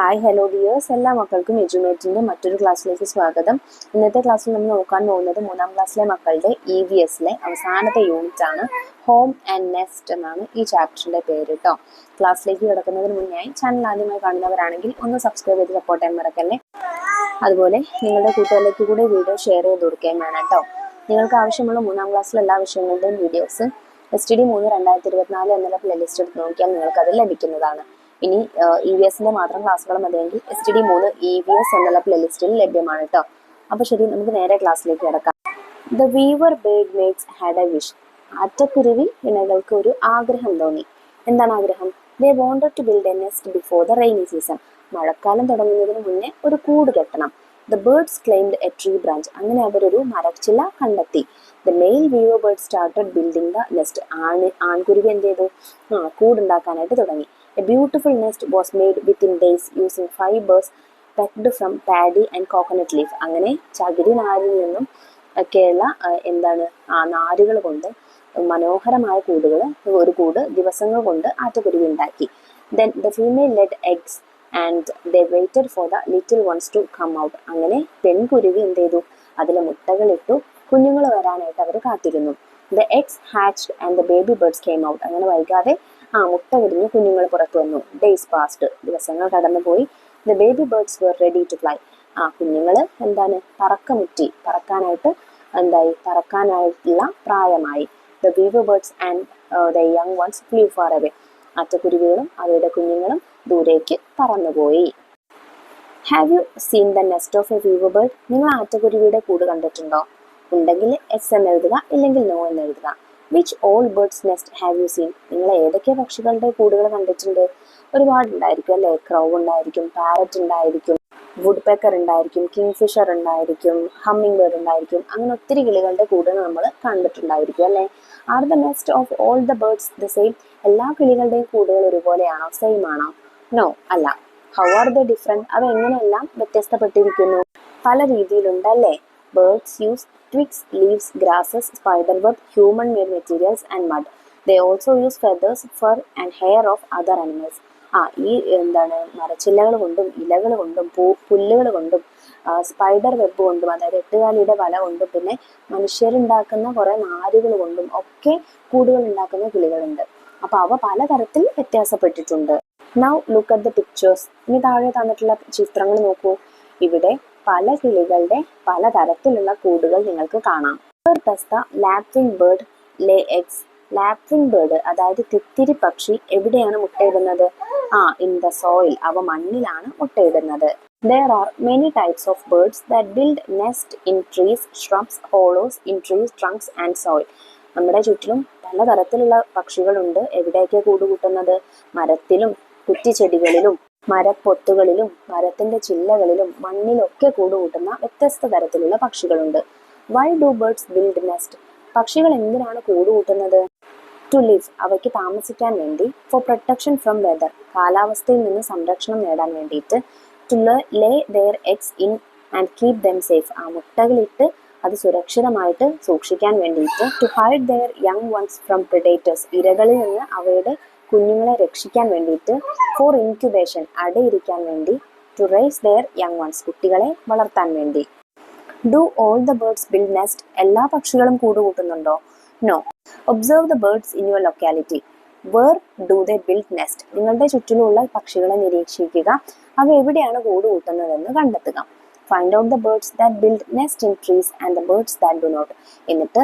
Hi hello dears, എല്ലാ മക്കൾക്കും എഡ്യൂമേറ്റിൻ്റെ മറ്റൊരു ക്ലാസ്സിലേക്ക് സ്വാഗതം. ഇന്നത്തെ ക്ലാസ്സിൽ നമ്മൾ നോക്കാൻ പോകുന്നത് 3ാം ക്ലാസ്സിലെ മക്കളുടെ EVSലെ അവസാനത്തെ യൂണിറ്റ് ആണ്. ഹോം ആൻഡ് നെസ്റ്റ് എന്നാണ് ഈ ചാപ്റ്ററിൻ്റെ പേര് കേട്ടോ. ക്ലാസ്സിലേക്ക് കിടക്കുന്നതിന് മുന്നേ ചാനൽ ആദ്യമായി കാണുന്നവരാണെങ്കിൽ ഒന്ന് സബ്സ്ക്രൈബ് ചെയ്ത് സപ്പോർട്ട് ചെയ്യാൻ മറക്കല്ലേ. അതുപോലെ നിങ്ങളുടെ കൂട്ടുകാരിലേക്ക് കൂടെ വീഡിയോ ഷെയർ ചെയ്ത് കൊടുക്കുകയും വേണം കേട്ടോ. നിങ്ങൾക്ക് ആവശ്യമുള്ള 3ാം ക്ലാസ്സിലെ എല്ലാ വിഷയങ്ങളുടെയും വീഡിയോസ് STD 3 2024 എന്നുള്ള പ്ലേലിസ്റ്റ് എടുത്ത് നോക്കിയാൽ നിങ്ങൾക്കത് ലഭിക്കുന്നതാണ്. ഇനി EVSന്റെ മാത്രം ക്ലാസ്സുകൾ മതിയെങ്കിൽ STD 3 EVS എന്നുള്ള പ്ലേലിസ്റ്റിൽ ലഭ്യമാണ് കേട്ടോ. അപ്പോൾ ശരി, നമുക്ക് നേരെ ക്ലാസ്സിലേക്ക് കിടക്കാം. The weaver bird mates had a wish. ആറ്റക്കുരുവി ഇണകൾക്ക് ഒരു ആഗ്രഹം തോന്നി. എന്താണ് ആഗ്രഹം? They wanted to build a nest before the rainy season. മഴക്കാലം തുടങ്ങുന്നതിന് മുന്നേ ഒരു കൂട് കെട്ടണം. The birds claimed a tree branch. അങ്ങനെ അവരൊരു മരച്ചില കണ്ടെത്തി. The male weaver bird started building the nest. ആൺകുരുവി എന്ത് ചെയ്തു? കൂടുണ്ടാക്കാനായിട്ട് തുടങ്ങി. A beautiful nest was made within days using fibers pecked from paddy and coconut leaf. അങ്ങനെ ചകിരി നാരിൽ നിന്നും ഒക്കെയുള്ള നാരുകൾ കൊണ്ട് മനോഹരമായ ഒരു കൂട് ദിവസങ്ങൾ കൊണ്ട് ആറ്റക്കുരുവി ഉണ്ടാക്കി. Then the female laid eggs and they waited for the little ones to come out. അങ്ങനെ പെൺകുരുവി എന്ത് ചെയ്തു? അതിലെ മുട്ടകളിട്ടു കുഞ്ഞുങ്ങൾ വരാനായിട്ട് അവർ കാത്തിരുന്നു. The eggs hatched and the baby birds came out. അങ്ങനെ വൈകാതെ മുട്ട വിരിഞ്ഞ് കുഞ്ഞുങ്ങൾ പുറത്തു വന്നു. ഡേയ്സ് പാസ്റ്റ്, ദിവസങ്ങൾ കടന്നുപോയി. The baby birds were ready to fly. കുഞ്ഞുങ്ങൾ പറക്കാനായിട്ടുള്ള പ്രായമായി. The weaver birds and the young ones flew far away. ആറ്റക്കുരുവികളും അവയുടെ കുഞ്ഞുങ്ങളും ദൂരേക്ക് പറന്നുപോയി. Have you seen the nest of a weaver bird? നിങ്ങൾ ആറ്റക്കുരുവിയുടെ കൂട് കണ്ടിട്ടുണ്ടോ? ഉണ്ടെങ്കിൽ എസ് എന്ന് എഴുതുക, ഇല്ലെങ്കിൽ നോ എന്ന് എഴുതുക. Which all birds nest have you scene? നിങ്ങൾ ഏതൊക്കെ പക്ഷികളുടെ കൂടുകൾ കണ്ടിട്ടുണ്ട്? ഒരുപാടുണ്ടായിരിക്കും അല്ലേ. ക്രൗ ഉണ്ടായിരിക്കും, പാരറ്റ് ഉണ്ടായിരിക്കും, വുഡ് പെക്കർ ഉണ്ടായിരിക്കും, കിങ്ഫിഷർ ഉണ്ടായിരിക്കും, ഹമ്മിങ് ബേർഡ് ഉണ്ടായിരിക്കും. അങ്ങനെ ഒത്തിരി കിളികളുടെ കൂടുകൾ നമ്മൾ കണ്ടിട്ടുണ്ടായിരിക്കും അല്ലേ. Are the nest of all the birds the same? എല്ലാ കിളികളുടെയും കൂടുകൾ ഒരുപോലെയാണോ, സെയിം ആണോ? നോ, അല്ല. How are they different? അവ എങ്ങനെയെല്ലാം വ്യത്യസ്തപ്പെട്ടിരിക്കുന്നു? പല രീതിയിലുണ്ടല്ലേ. Birds use twigs, leaves, grasses, spiderweb, human-made materials and mud. They also use feathers, fur and hair of other animals. ഈ മരച്ചില്ലകൾ കൊണ്ടും ഇലകൾ കൊണ്ടും പുല്ലുകൾ കൊണ്ടും സ്പൈഡർ വെബ് കൊണ്ടും, അതായത് 8 വല കൊണ്ടും, പിന്നെ മനുഷ്യരുണ്ടാക്കുന്ന കുറെ നാരുകൾ കൊണ്ടും ഒക്കെ കൂടുകൾ ഉണ്ടാക്കുന്ന കിളികളുണ്ട്. അപ്പൊ അവ പലതരത്തിൽ വ്യത്യാസപ്പെട്ടിട്ടുണ്ട്. Now look at the pictures. ഇനി താഴെ തന്നിട്ടുള്ള ചിത്രങ്ങൾ നോക്കൂ. ഇവിടെ പല കിളികളുടെ പലതരത്തിലുള്ള കൂടുകൾ നിങ്ങൾക്ക് കാണാം. ലാപ്വിംഗ് ബേർഡ് ലേ എഗ്സ്. ലാപ്വിംഗ് ബേർഡ് അതായത് തിത്തിരി പക്ഷി എവിടെയാണ് മുട്ടയിടുന്നത്? In the soil. അവ മണ്ണിലാണ് മുട്ടയിടുന്നത്. There are many types of birds that build nest in trees, shrubs, hollows, in trees, trunks and soil. നമ്മുടെ ചുറ്റിലും പലതരത്തിലുള്ള പക്ഷികളുണ്ട്. എവിടെയൊക്കെ കൂടുകൂട്ടുന്നത്? മരത്തിലും കുറ്റിച്ചെടികളിലും മരപ്പൊത്തുകളിലും മരത്തിന്റെ ചില്ലകളിലും മണ്ണിലൊക്കെ കൂടുകൂട്ടുന്ന വ്യത്യസ്ത തരത്തിലുള്ള പക്ഷികളുണ്ട്. Why do birds build nest? പക്ഷികൾ എന്തിനാണ് കൂടുകൂട്ടുന്നത്? To live. അവയ്ക്ക് താമസിക്കാൻ വേണ്ടി. For protection from weather. കാലാവസ്ഥയിൽ നിന്ന് സംരക്ഷണം നേടാൻ വേണ്ടിയിട്ട്. To lay their eggs in and keep them safe. മുട്ടകളിട്ട് അത് സുരക്ഷിതമായിട്ട് സൂക്ഷിക്കാൻ വേണ്ടിയിട്ട്. To hide their young ones from predators. ഇരകളിൽ നിന്ന് അവയുടെ കുഞ്ഞുങ്ങളെ രക്ഷിക്കാൻ വേണ്ടിയിട്ട്. For incubation. അടയിരിക്കാൻ വേണ്ടി. To raise their young ones. കുട്ടികളെ വളർത്താൻ വേണ്ടി. Do all the birds build nest? എല്ലാ പക്ഷികളും കൂടുകൂട്ടുന്നുണ്ടോ? No. Observe the birds in your locality. Where do they build nest? നിങ്ങളുടെ ചുറ്റിലുള്ള പക്ഷികളെ നിരീക്ഷിക്കുക. അവ എവിടെയാണ് കൂടുകൂട്ടുന്നതെന്ന് കണ്ടെത്തുക. Find out the birds that build nest in trees and the birds that do not. എന്നിട്ട്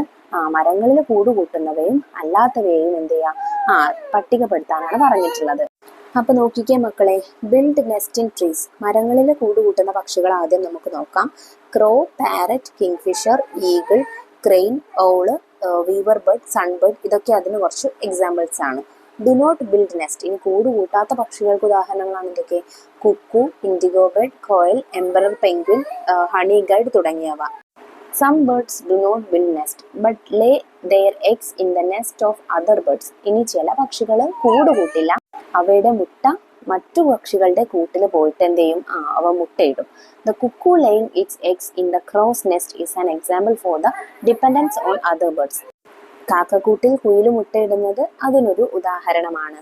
മരങ്ങളിൽ കൂടുകൂട്ടുന്നവയും അല്ലാത്തവയെയും എന്ത് ചെയ്യുക? പട്ടികപ്പെടുത്താനാണ് പറഞ്ഞിട്ടുള്ളത്. അപ്പൊ നോക്കിക്കേ മക്കളെ, ബിൽഡ് നെസ്റ്റ് ഇൻ ട്രീസ്. മരങ്ങളിൽ കൂടുകൂട്ടുന്ന പക്ഷികൾ ആദ്യം നമുക്ക് നോക്കാം. Crow, parrot, kingfisher, eagle, crane, owl, weaver bird, sunbird. ഇതൊക്കെ അതിന് കുറച്ച് എക്സാമ്പിൾസ് ആണ്. Do not build nest. ഇനി കൂടുകൂട്ടാത്ത പക്ഷികൾക്ക് ഉദാഹരണങ്ങളാണ് ഇതൊക്കെ. Cuckoo, indigo bird, koel, emperor penguin, honey guide തുടങ്ങിയവ. Some birds do not build nest but lay their eggs in the nest of other birds. ഇനി ചില പക്ഷികൾ കൂടുകൂട്ടില്ല, അവയുടെ മുട്ട മറ്റു പക്ഷികളുടെ കൂട്ടിൽ പോയിട്ട് എന്ത് ചെയ്യും? അവ മുട്ടയിടും. The cuckoo laying its eggs in the crow's nest is an example for the dependence on other birds. കാക്കക്കൂട്ടിൽ കുയിൽ മുട്ടയിടുന്നത് അതിനൊരു ഉദാഹരണമാണ്.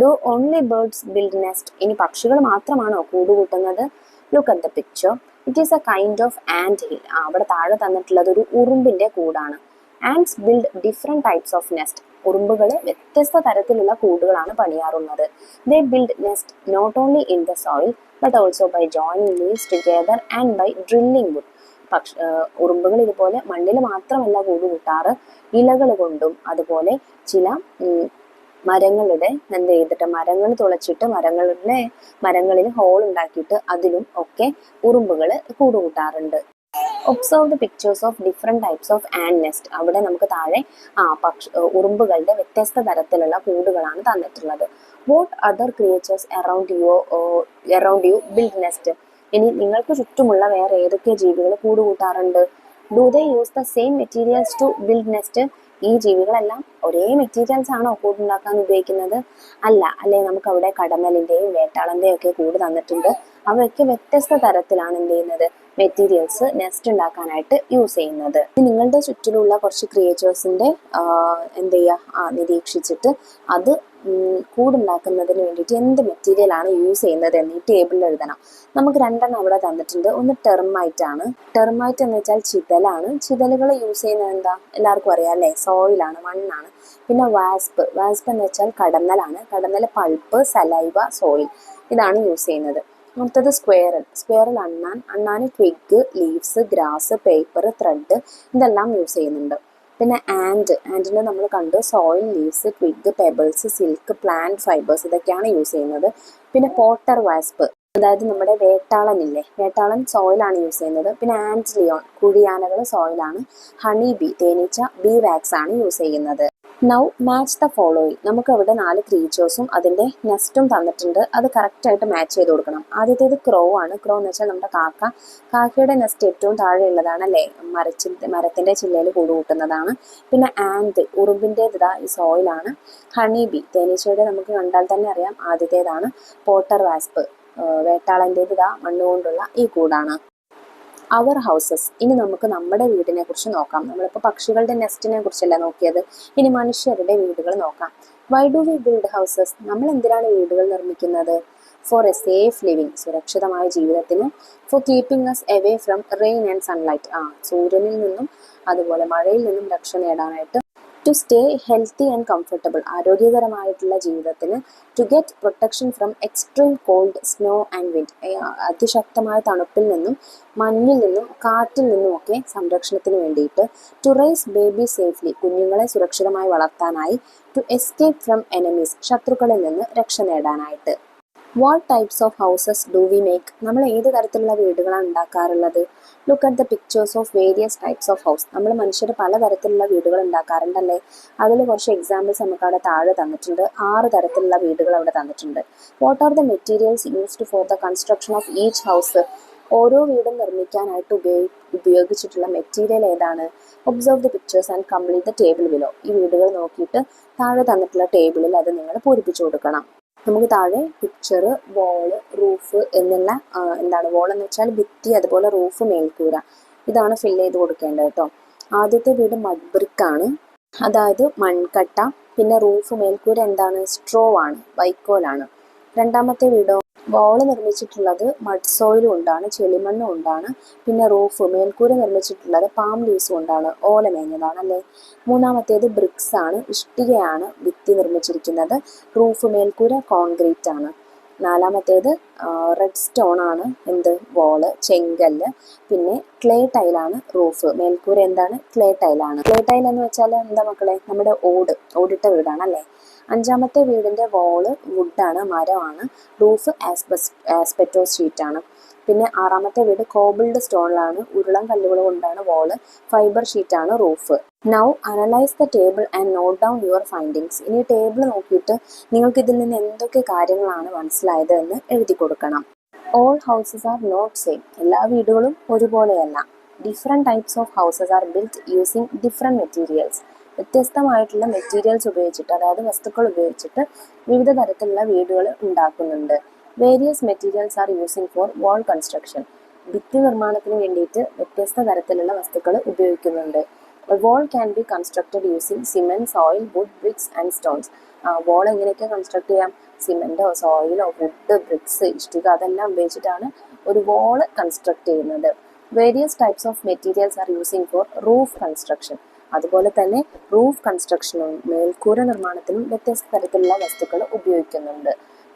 Do only birds build nest? ഇനി പക്ഷികൾ മാത്രമാണോ കൂട് കൂട്ടുന്നത്? Look at the picture. It is a kind of anthill. അവിടെ താഴെ തന്നിട്ടുള്ളത് ഒരു ഉറുമ്പിന്റെ കൂടാണ്. Ants build different types of nest. ഉറുമ്പുകൾ വ്യത്യസ്ത തരത്തിലുള്ള കൂടുകളാണ് പണിയാറുള്ളത്. They build nest not only in the soil but also by joining leaves together and by drilling wood. ഉറുമ്പുകൾ ഇതുപോലെ മണ്ണിൽ മാത്രമല്ല കൂട് കൂട്ടാറ്, ഇലകൾ കൊണ്ടും അതുപോലെ ചില മരങ്ങളുടെ മരങ്ങൾ തുളച്ചിട്ട് മരങ്ങളിൽ ഹോൾ ഉണ്ടാക്കിയിട്ട് അതിലും ഒക്കെ ഉറുമ്പുകൾ കൂടുകൂട്ടാറുണ്ട്. Observe the pictures of different types of ant nest. അവിടെ നമുക്ക് താഴെ ഉറുമ്പുകളുടെ വ്യത്യസ്ത തരത്തിലുള്ള കൂടുകളാണ് തന്നിട്ടുള്ളത്. What other creatures around you build nest? ഇനി നിങ്ങൾക്ക് ചുറ്റുമുള്ള വേറെ ഏതൊക്കെ ജീവികൾ കൂട് കൂട്ടാറുണ്ട്? Do they use the same materials to build nest? ഈ ജീവികളെല്ലാം ഒരേ മെറ്റീരിയൽസ് ആണോ കൂടുണ്ടാക്കാൻ ഉപയോഗിക്കുന്നത്? അല്ല അല്ലെ, നമുക്ക് അവിടെ കടന്നലിന്റെയും വേട്ടാളന്റെയും ഒക്കെ കൂട് തന്നിട്ടുണ്ട്. അവയൊക്കെ വ്യത്യസ്ത തരത്തിലാണ് എന്ത് ചെയ്യുന്നത്, മെറ്റീരിയൽസ് നെസ്റ്റ് ഉണ്ടാക്കാനായിട്ട് യൂസ് ചെയ്യുന്നത്. നിങ്ങളുടെ ചുറ്റിലുള്ള കുറച്ച് ക്രിയേച്ചേഴ്സിന്റെ എന്ത് ചെയ്യുക, നിരീക്ഷിച്ചിട്ട് അത് കൂടുണ്ടാക്കുന്നതിന് വേണ്ടിയിട്ട് എന്ത് മെറ്റീരിയൽ ആണ് യൂസ് ചെയ്യുന്നത് എന്ന് ഈ ടേബിളിൽ എഴുതണം. നമുക്ക് രണ്ടെണ്ണം അവിടെ തന്നിട്ടുണ്ട്. ഒന്ന് ടെർമൈറ്റ് ആണ്. ടെർമൈറ്റ് എന്ന് വെച്ചാൽ ചിതലാണ്. ചിതലുകൾ യൂസ് ചെയ്യുന്നത് എന്താ, എല്ലാവർക്കും അറിയാം അല്ലേ, സോയിലാണ്, മണ്ണാണ്. പിന്നെ വാസ്പ് എന്ന് വെച്ചാൽ കടന്നലാണ്. കടന്നൽ പൾപ്പ്, സലൈവ, സോയിൽ, ഇതാണ് യൂസ് ചെയ്യുന്നത്. അടുത്തത് സ്ക്വേറൽ അണ്ണാന് twig, leaves, grass, paper, thread, ഇതെല്ലാം യൂസ് ചെയ്യുന്നുണ്ട്. പിന്നെ ആൻഡിനെ നമ്മൾ കണ്ടു, soil, leaves, twig, pebbles, silk, plant fibres, ഇതൊക്കെയാണ് യൂസ് ചെയ്യുന്നത്. പിന്നെ പോട്ടർ വാസ്പ്, അതായത് നമ്മുടെ വേട്ടാളൻ സോയിലാണ് യൂസ് ചെയ്യുന്നത്. പിന്നെ ആൻഡ് ലിയോൺ, കുഴിയാനകൾ സോയിലാണ്. ഹണി ബി, തേനീച്ച, ബി വാക്സ് ആണ് യൂസ് ചെയ്യുന്നത്. Now match the following. നമുക്ക് അവിടെ 4 ക്രീച്ചേഴ്സും അതിന്റെ നെസ്റ്റും തന്നിട്ടുണ്ട്. അത് കറക്റ്റ് ആയിട്ട് മാച്ച് ചെയ്ത് കൊടുക്കണം. ആദ്യത്തേത് ക്രോ ആണ്. ക്രോ എന്ന് വെച്ചാൽ നമ്മുടെ കാക്കയുടെ നെസ്റ്റ് ഏറ്റവും താഴെയുള്ളതാണ് അല്ലേ, മരത്തിന്റെ ചില്ലയിൽ കൂട് കൂട്ടുന്നതാണ്. പിന്നെ ആൻഡ്, ഉറുമ്പിൻ്റെത് ഈ സോയിലാണ്. ഹണി ബി, തേനീച്ചയുടെ നമുക്ക് കണ്ടാൽ തന്നെ അറിയാം ആദ്യത്തേതാണ്. പോട്ടർ വാസ്പ്, വേട്ടാളൻ്റെത് മണ്ണുകൊണ്ടുള്ള ഈ കൂടാണ്. അവർ ഹൗസസ്. ഇനി നമുക്ക് നമ്മുടെ വീടിനെ കുറിച്ച് നോക്കാം. നമ്മളിപ്പോൾ പക്ഷികളുടെ നെസ്റ്റിനെ കുറിച്ചല്ല നോക്കിയത്, ഇനി മനുഷ്യരുടെ വീടുകൾ നോക്കാം. Why do we build houses? നമ്മൾ എന്തിനാണ് വീടുകൾ നിർമ്മിക്കുന്നത്? ഫോർ എ സേഫ് ലിവിങ്, സുരക്ഷിതമായ ജീവിതത്തിന്. For keeping us away from rain and sunlight, സൂര്യനിൽ നിന്നും അതുപോലെ മഴയിൽ നിന്നും രക്ഷ നേടാനായിട്ട്. To stay healthy and comfortable, ആരോഗ്യകരമായിട്ടുള്ള ജീവിതത്തിന്. To get protection from extreme cold, snow and wind, അതിശക്തമായ തണുപ്പിൽ നിന്നും മഞ്ഞിൽ നിന്നും കാറ്റിൽ നിന്നും ഒക്കെ സംരക്ഷണത്തിന് വേണ്ടിയിട്ട്. ടു റൈസ് ബേബി സേഫ്ലി, കുഞ്ഞുങ്ങളെ സുരക്ഷിതമായി വളർത്താനായി. ടു എസ്കേപ്പ് ഫ്രം എനിമീസ്, ശത്രുക്കളിൽ നിന്ന് രക്ഷ നേടാനായിട്ട്. What types of houses do we make? നമ്മൾ ഏത് തരത്തിലുള്ള വീടുകളാണ് ഉണ്ടാക്കാറുള്ളത്? Look at the pictures of various types of house. നമ്മൾ മനുഷ്യർ പലതരത്തിലുള്ള വീടുകൾ ഉണ്ടാക്കാറുണ്ടല്ലേ. അതിൽ കുറച്ച് എക്സാമ്പിൾസ് നമുക്ക് അവിടെ താഴെ തന്നിട്ടുണ്ട്. 6 തരത്തിലുള്ള വീടുകൾ അവിടെ തന്നിട്ടുണ്ട്. What are the materials used for the construction of each house? ഓരോ വീടും നിർമ്മിക്കാനായിട്ട് ഉപയോഗിച്ചിട്ടുള്ള മെറ്റീരിയൽ ഏതാണ്? Observe the pictures and complete the table below. ഈ വീടുകൾ നോക്കിയിട്ട് താഴെ തന്നിട്ടുള്ള ടേബിളിൽ അത് നിങ്ങൾ പൂരിപ്പിച്ചു കൊടുക്കണം. നമുക്ക് താഴെ പിക്ചർ, വോള്, റൂഫ് എന്നുള്ള വോൾ എന്ന് വെച്ചാൽ ഭിത്തി, അതുപോലെ റൂഫ്, മേൽക്കൂര, ഇതാണ് ഫില്ല് ചെയ്ത് കൊടുക്കേണ്ടത് കേട്ടോ. ആദ്യത്തെ വീട് മഡ് ബ്രിക്ക് ആണ്, അതായത് മൺകട്ട. പിന്നെ റൂഫ്, മേൽക്കൂര സ്ട്രോ ആണ്, വൈക്കോലാണ്. രണ്ടാമത്തെ വീടോ, വോള് നിർമ്മിച്ചിട്ടുള്ളത് മഡ് സോയിലും കൊണ്ടാണ്, ചെളിമണ്ണ് കൊണ്ടാണ്. പിന്നെ റൂഫ്, മേൽക്കൂര നിർമ്മിച്ചിട്ടുള്ളത് പാം ലീവ്സ് കൊണ്ടാണ്, ഓല മേഞ്ഞതാണ് അല്ലേ. മൂന്നാമത്തേത് ബ്രിക്സ് ആണ്, ഇഷ്ടികയാണ് ഭിത്തി നിർമ്മിച്ചിരിക്കുന്നത്. റൂഫ്, മേൽക്കൂര കോൺക്രീറ്റ് ആണ്. നാലാമത്തേത് റെഡ് സ്റ്റോൺ ആണ്, വോള്, ചെങ്കല്ല്. പിന്നെ ക്ലേ ടൈലാണ് റൂഫ്, മേൽക്കൂര ക്ലേ ടൈലാണ്. ക്ലേ ടൈൽ എന്ന് വെച്ചാൽ മക്കളെ, നമ്മുടെ ഓടിട്ട വീടാണ് അല്ലേ. അഞ്ചാമത്തെ വീടിന്റെ വോള് വുഡാണ്, മരമാണ്. റൂഫ് ആസ്പെറ്റോസ് ഷീറ്റാണ്. പിന്നെ ആറാമത്തെ വീട് കോബിൾഡ് സ്റ്റോണിലാണ്, ഉരുളൻ കല്ലുകൾ കൊണ്ടാണ് വോള്. ഫൈബർ ഷീറ്റാണ് roof. Now analyse the table and note down your findings. ഇനി ടേബിൾ നോക്കിയിട്ട് നിങ്ങൾക്ക് ഇതിൽ നിന്ന് എന്തൊക്കെ കാര്യങ്ങളാണ് മനസ്സിലായത് എന്ന് എഴുതി കൊടുക്കണം. All houses are not same. എല്ലാ വീടുകളും ഒരുപോലെയല്ല. Different types of houses are built using different materials. വ്യത്യസ്തമായിട്ടുള്ള മെറ്റീരിയൽസ് ഉപയോഗിച്ചിട്ട്, അതായത് വസ്തുക്കൾ ഉപയോഗിച്ചിട്ട് വിവിധ തരത്തിലുള്ള വീടുകൾ ഉണ്ടാക്കുന്നുണ്ട്. Various materials are using for wall construction. ഭിത്തി നിർമ്മാണത്തിന് വേണ്ടിയിട്ട് വ്യത്യസ്ത തരത്തിലുള്ള വസ്തുക്കൾ ഉപയോഗിക്കുന്നുണ്ട്. A wall can be constructed using cement, soil, wood, bricks and stones. Wall എങ്ങനെയൊക്കെ കൺസ്ട്രക്ട് ചെയ്യാം? സിമെന്റോ, സോയിലോ, വുഡ്, ബ്രിക്സ്, ഇഷ്ടിക അതെല്ലാം ഉപയോഗിച്ചിട്ടാണ് ഒരു വോൾ കൺസ്ട്രക്ട് ചെയ്യുന്നത്. Various types of materials are using for roof construction. അതുപോലെ തന്നെ റൂഫ് കൺസ്ട്രക്ഷനും മേൽക്കൂര നിർമ്മാണത്തിനും വ്യത്യസ്ത തരത്തിലുള്ള വസ്തുക്കൾ ഉപയോഗിക്കുന്നുണ്ട്.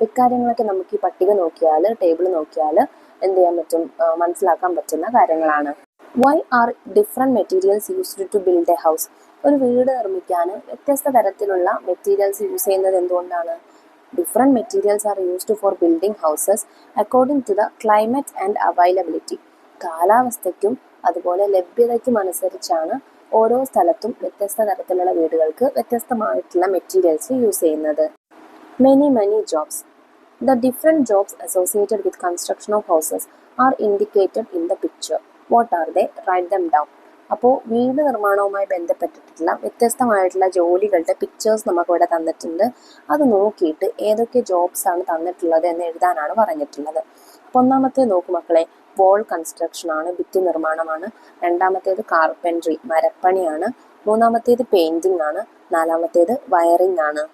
ഇക്കാര്യങ്ങളൊക്കെ നമുക്ക് ഈ പട്ടിക നോക്കിയാൽ, ടേബിൾ നോക്കിയാൽ എന്ത് ചെയ്യാൻ പറ്റും? മനസ്സിലാക്കാൻ പറ്റുന്ന കാര്യങ്ങളാണ്. Why are different materials used to build a house? ഒരു വീട് നിർമ്മിക്കാൻ വ്യത്യസ്ത തരത്തിലുള്ള മെറ്റീരിയൽസ് യൂസ് ചെയ്യുന്നത് എന്തുകൊണ്ടാണ്? Different materials are used for building houses according to the climate and availability. കാലാവസ്ഥയ്ക്കും അതുപോലെ ലഭ്യതയ്ക്കും അനുസരിച്ചാണ് ഓരോ സ്ഥലത്തും വ്യത്യസ്ത തരത്തിലുള്ള വീടുകൾക്ക് വ്യത്യസ്തമായിട്ടുള്ള മെറ്റീരിയൽസ് യൂസ് ചെയ്യുന്നത്. Many jobs. The different jobs associated with construction of houses are indicated in the picture. What are they? Write them down. അപ്പോൾ വീട് നിർമ്മാണവുമായി ബന്ധപ്പെട്ടിട്ടുള്ള വ്യത്യസ്തമായിട്ടുള്ള ജോലികളുടെ പിക്ചേഴ്സ് നമുക്കിവിടെ തന്നിട്ടുണ്ട്. അത് നോക്കിയിട്ട് ഏതൊക്കെ ജോബ്സ് ആണ് തന്നിട്ടുള്ളത് എന്ന് എഴുതാനാണ് പറഞ്ഞിട്ടുള്ളത്. അപ്പോൾ ഒന്നാമത്തെ നോക്കൂ മക്കളെ, വോൾ കൺസ്ട്രക്ഷൻ ആണ്, ഭിത്തി നിർമ്മാണമാണ്. രണ്ടാമത്തേത് കാർപ്പൻട്രി, മരപ്പണിയാണ്. മൂന്നാമത്തേത് പെയിന്റിംഗ് ആണ്. നാലാമത്തേത് വയറിംഗ് ആണ്.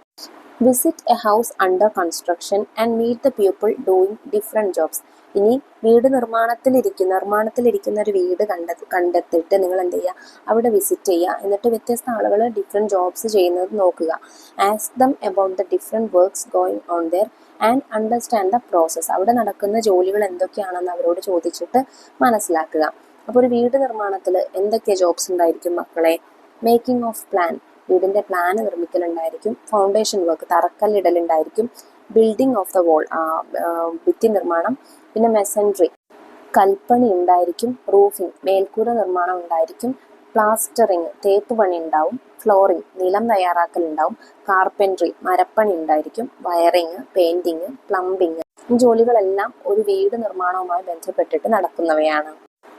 Visit a house under construction and meet the people doing different jobs. ഇനി വീട് നിർമ്മാണത്തിലിരിക്കുന്ന ഒരു വീട് കണ്ടെത്തിയിട്ട് നിങ്ങൾ എന്ത് ചെയ്യുക? അവിടെ വിസിറ്റ് ചെയ്യുക. എന്നിട്ട് വ്യത്യസ്ത ആളുകൾ ഡിഫറെൻറ്റ് ജോബ്സ് ചെയ്യുന്നത് നോക്കുക. Ask them about the different works going on their and understand the process. അവിടെ നടക്കുന്ന ജോലികൾ എന്തൊക്കെയാണെന്ന് അവരോട് ചോദിച്ചിട്ട് മനസ്സിലാക്കുക. അപ്പോൾ ഒരു വീട് നിർമ്മാണത്തിൽ എന്തൊക്കെ ജോബ്സ് ഉണ്ടായിരിക്കും മക്കളെ? മേക്കിംഗ് ഓഫ് പ്ലാൻ, വീടിൻ്റെ പ്ലാന് നിർമ്മിക്കലുണ്ടായിരിക്കും. ഫൗണ്ടേഷൻ വർക്ക്, തറക്കല്ലിടലുണ്ടായിരിക്കും. ബിൽഡിംഗ് ഓഫ് ദ വോൾ, ഭിത്തി നിർമ്മാണം. പിന്നെ മെസൻട്രി, കൽപ്പണി ഉണ്ടായിരിക്കും. റൂഫിംഗ്, മേൽക്കൂര നിർമ്മാണം ഉണ്ടായിരിക്കും. പ്ലാസ്റ്ററിങ്, തേപ്പ് പണി ഉണ്ടാവും. ഫ്ലോറിംഗ്, നിലം തയ്യാറാക്കൽ ഉണ്ടാവും. കാർപ്പൻട്രി, മരപ്പണി ഉണ്ടായിരിക്കും. Wiring, painting, plumbing. ഈ ജോലികളെല്ലാം ഒരു വീട് നിർമ്മാണവുമായി ബന്ധപ്പെട്ടിട്ട് നടക്കുന്നവയാണ്.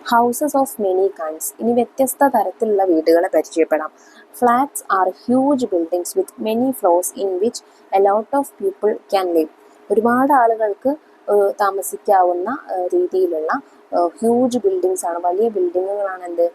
Houses of many kinds. ഇനി വ്യത്യസ്ത തരത്തിലുള്ള വീടുകളെ പരിചയപ്പെടാം. Flats are huge buildings with many floors in which a lot of people can live. ഒരുപാട് ആളുകൾക്ക് താമസിക്കാവുന്ന രീതിയിലുള്ള ഹ്യൂജ് ബിൽഡിങ്സ് ആണ്, വലിയ ബിൽഡിങ്ങുകളാണ് എന്ത്?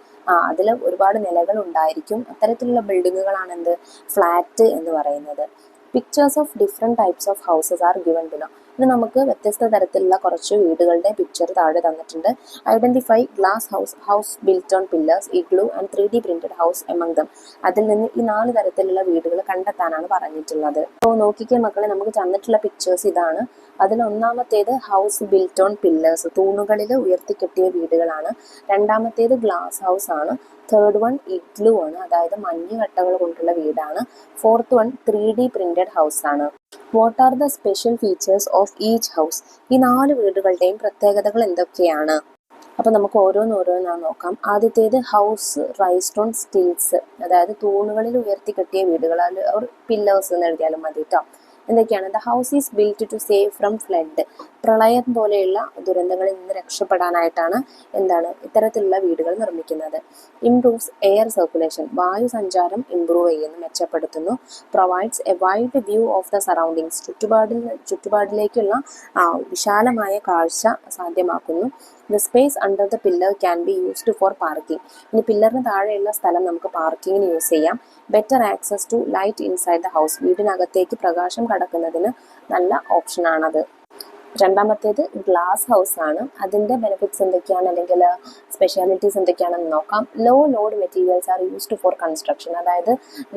അതിൽ ഒരുപാട് നിലകൾ ഉണ്ടായിരിക്കും. അത്തരത്തിലുള്ള ബിൽഡിങ്ങുകളാണ് എന്ത്? ഫ്ലാറ്റ് എന്ന് പറയുന്നത്. Pictures of different types of houses R given below. ഇത് നമുക്ക് വ്യത്യസ്ത തരത്തിലുള്ള കുറച്ച് വീടുകളുടെ പിക്ചർ താഴെ തന്നിട്ടുണ്ട്. Identify glass house, house built on pillars, igloo and 3D printed house among them. അതിൽ നിന്ന് ഈ 4 തരത്തിലുള്ള വീടുകൾ കണ്ടെത്താനാണ് പറഞ്ഞിട്ടുള്ളത്. അപ്പോൾ നോക്കിക്കേ മക്കളെ, നമുക്ക് തന്നിട്ടുള്ള പിക്ചേഴ്സ് ഇതാണ്. അതിൽ ഒന്നാമത്തേത് ഹൗസ് ബിൽറ്റ് ഓൺ പില്ലേഴ്സ്, തൂണുകളിൽ ഉയർത്തിക്കെട്ടിയ വീടുകളാണ്. രണ്ടാമത്തേത് ഗ്ലാസ് ഹൗസ് ആണ്. തേർഡ് വൺ ഇഗ്ലൂ ആണ്, അതായത് മഞ്ഞുകട്ടകൾ കൊണ്ടുള്ള വീടാണ്. Fourth one 3D printed house ആണ്. What are the special features of each house? ഈ 4 വീടുകളുടെയും പ്രത്യേകതകൾ എന്തൊക്കെയാണ്? അപ്പോൾ നമുക്ക് ഓരോന്നോരോന്നാ നോക്കാം. ആദ്യത്തേത് ഹൗസ് റൈസ്ഡ് ഓൺ സ്റ്റിൽസ്, അതായത് തൂണുകളിൽ ഉയർത്തിക്കെട്ടിയ വീടുകൾ, പില്ലേഴ്സ് എന്ന് എഴുതിയാലും മതി കേട്ടോ. എന്തൊക്കെയാണ്? The house is built to save from flood. പ്രളയം പോലെയുള്ള ദുരന്തങ്ങളിൽ നിന്ന് രക്ഷപ്പെടാനായിട്ടാണ് ഇത്തരത്തിലുള്ള വീടുകൾ നിർമ്മിക്കുന്നത്. ഇംപ്രൂവ്സ് എയർ സർക്കുലേഷൻ, വായു സഞ്ചാരം ഇംപ്രൂവ് ചെയ്യുന്നു, മെച്ചപ്പെടുത്തുന്നു. Provides a wide view of the surroundings, ചുറ്റുപാടിലേക്കുള്ള വിശാലമായ കാഴ്ച സാധ്യമാക്കുന്നു. The space under the pillar can be used for parking. ഇനി പില്ലറിന് താഴെയുള്ള സ്ഥലം നമുക്ക് പാർക്കിങ്ങിന് യൂസ് ചെയ്യാം. Better access to light inside the house, വീടിനകത്തേക്ക് പ്രകാശം കടക്കുന്നതിന് നല്ല ഓപ്ഷനാണത്. രണ്ടാമത്തേത് ഗ്ലാസ് ഹൗസ് ആണ്. അതിൻ്റെ ബെനിഫിറ്റ്സ് എന്തൊക്കെയാണ്, അല്ലെങ്കിൽ സ്പെഷ്യാലിറ്റീസ് എന്തൊക്കെയാണെന്ന് നോക്കാം. Low load materials are used for construction, അതായത്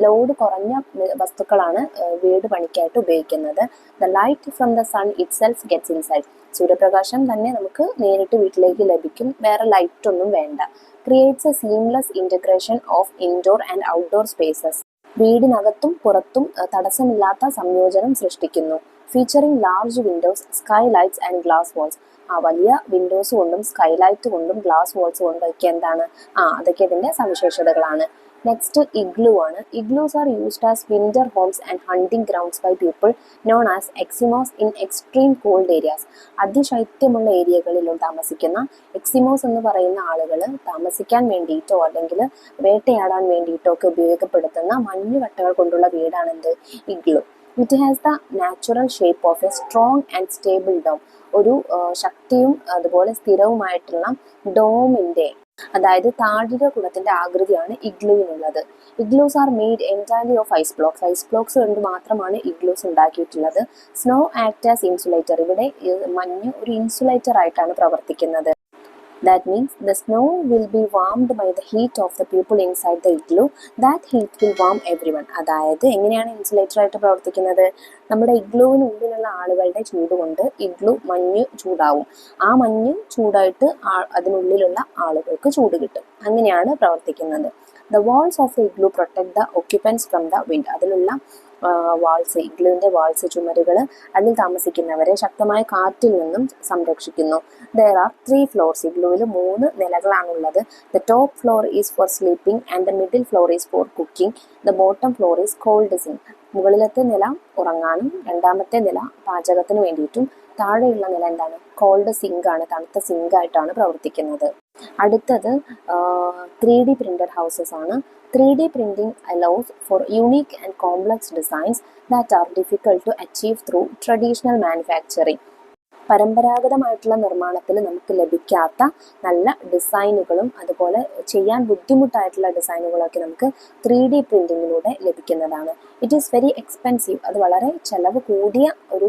ലോഡ് കുറഞ്ഞ വസ്തുക്കളാണ് വീട് പണിക്കായിട്ട് ഉപയോഗിക്കുന്നത്. The light from the sun itself gets inside, സൂര്യപ്രകാശം തന്നെ നമുക്ക് നേരിട്ട് വീട്ടിലേക്ക് ലഭിക്കും, വേറെ ലൈറ്റ് ഒന്നും വേണ്ട. Creates a seamless integration of indoor and outdoor spaces, വീടിനകത്തും പുറത്തും തടസ്സമില്ലാത്ത സംയോജനം സൃഷ്ടിക്കുന്നു. Featuring large windows, skylights and glass walls, വലിയ വിൻഡോസ് കൊണ്ടും സ്കൈലൈറ്റ് കൊണ്ടും ഗ്ലാസ് വാൾസ് കൊണ്ടും ഒക്കെ അതൊക്കെ ഇതിൻ്റെ സവിശേഷതകളാണ്. നെക്സ്റ്റ് ഇഗ്ലൂ ആണ്. Igloos are used as winter homes and hunting grounds by people known as Eskimos in extreme cold areas. അതിശൈത്യമുള്ള ഏരിയകളിലും താമസിക്കുന്ന എക്സിമോസ് എന്ന് പറയുന്ന ആളുകൾ താമസിക്കാൻ വേണ്ടിയിട്ടോ അല്ലെങ്കിൽ വേട്ടയാടാൻ വേണ്ടിയിട്ടോ ഒക്കെ ഉപയോഗപ്പെടുത്തുന്ന മഞ്ഞുകട്ടകൾ കൊണ്ടുള്ള വീടാണ് igloo. It has the natural shape of a strong and stable dome, ഒരു ശക്തിയും അതുപോലെ സ്ഥിരവുമായിട്ടുള്ള ഡോമിൻ്റെ അതായത് താഴിക കുടത്തിന്റെ ആകൃതിയാണ് ഇഗ്ലൂവിനുള്ളത്. Igloos are made entirely of ice blocks. Ice blocks കൊണ്ട് മാത്രമാണ് ഇഗ്ലൂസ് ഉണ്ടാക്കിയിട്ടുള്ളത്. Snow act as insulator. ഇവിടെ മഞ്ഞ് ഒരു ഇൻസുലേറ്റർ ആയിട്ടാണ് പ്രവർത്തിക്കുന്നത്. That means the snow will be warmed by the heat of the people inside the igloo. That heat will warm everyone. അതായത് എങ്ങനെയാണ് ഇൻസുലേറ്റർ ആയിട്ട് പ്രവർത്തിക്കുന്നത്? നമ്മുടെ ഇഗ്ലൂവിനുള്ളിലുള്ള ആളുകളുടെ ചൂട് കൊണ്ട് ഇഗ്ലൂ മഞ്ഞ് ചൂടാവും. ആ മഞ്ഞ് ചൂടായിട്ട് അതിനുള്ളിലുള്ള ആളുകൾക്ക് ചൂട് കിട്ടും. അങ്ങനെയാണ് പ്രവർത്തിക്കുന്നത്. The walls of the igloo protect the occupants from the wind. അതിലുള്ള വാൾസ്, ഇഗ്ലൂവിന്റെ വാൾസ്, ചുമരുകൾ, അതിൽ താമസിക്കുന്നവരെ ശക്തമായ കാറ്റിൽ നിന്നും സംരക്ഷിക്കുന്നു. There are 3 floors. ഇഗ്ലൂവിൽ 3 നിലകളാണുള്ളത്. The top floor is for sleeping and the middle floor is for cooking. The bottom floor is cold sink. മുകളിലത്തെ നില ഉറങ്ങാനും രണ്ടാമത്തെ നില പാചകത്തിന് വേണ്ടിയിട്ടും താഴെയുള്ള നില എന്താണ്? കോൾഡ് സിങ്ക് ആണ്, തണുത്ത സിങ്ക് ആയിട്ടാണ് പ്രവർത്തിക്കുന്നത്. അടുത്തത് 3D പ്രിന്റഡ് ഹൗസസ് ആണ്. 3D printing allows for unique and complex designs that are difficult to achieve through traditional manufacturing. പരമ്പരാഗതമായിട്ടുള്ള നിർമ്മാണത്തിൽ നമുക്ക് ലഭിക്കാത്ത നല്ല ഡിസൈനുകളും അതുപോലെ ചെയ്യാൻ ബുദ്ധിമുട്ടായിട്ടുള്ള ഡിസൈനുകളൊക്കെ നമുക്ക് 3D പ്രിന്റിങ്ങിലൂടെ ലഭിക്കുന്നതാണ്. It is very expensive. അത് വളരെ ചെലവ് കൂടിയ ഒരു